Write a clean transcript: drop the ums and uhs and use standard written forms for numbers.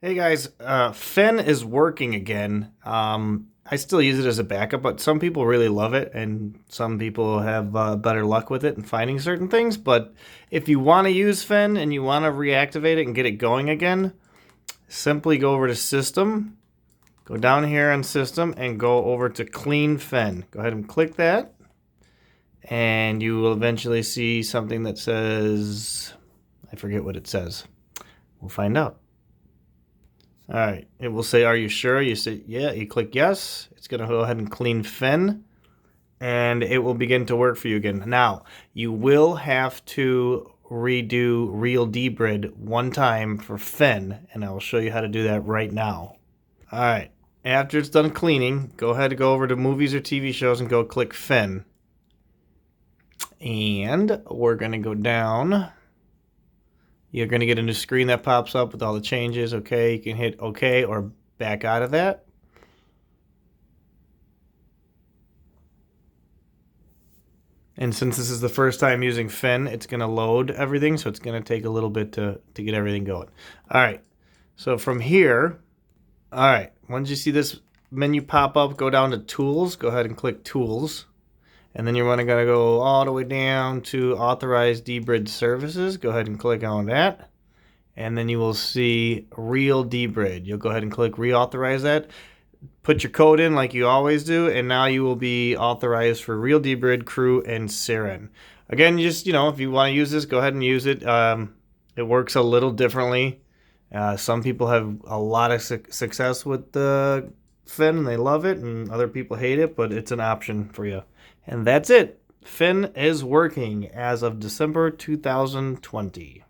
Hey guys, Fen is working again. I still use it as a backup, but some people really love it, and some people have better luck with it and finding certain things. But if you want to use Fen and you want to reactivate it and get it going again, simply go over to System, go down here on System, and go over to Clean Fen. Go ahead and click that, and you will eventually see something that says, I forget what it says. We'll find out. All right, it will say, are you sure? You say, yeah, you click yes. It's going to go ahead and clean Fen, and it will begin to work for you again. Now, you will have to redo Real dBrid one time for Fen, and I will show you how to do that right now. All right, after it's done cleaning, go ahead and go over to movies or TV shows and go click Fen. And we're going to go down. You're going to get a new screen that pops up with all the changes. Okay, you can hit OK or back out of that. And since this is the first time using Fen, it's going to load everything, so it's going to take a little bit to get everything going. All right, so from here, all right, once you see this menu pop up, go down to Tools. Go ahead and click Tools. And then you're going to go all the way down to Authorized dBrid Services. Go ahead and click on that. And then you will see Real dBrid. You'll go ahead and click Reauthorize that. Put your code in like you always do, and now you will be authorized for Real dBrid, Crew, and Siren. Again, just, if you want to use this, go ahead and use it. It works a little differently. Some people have a lot of success with the Fen, and they love it, and other people hate it, but it's an option for you. And that's it. Fen is working as of December 2020.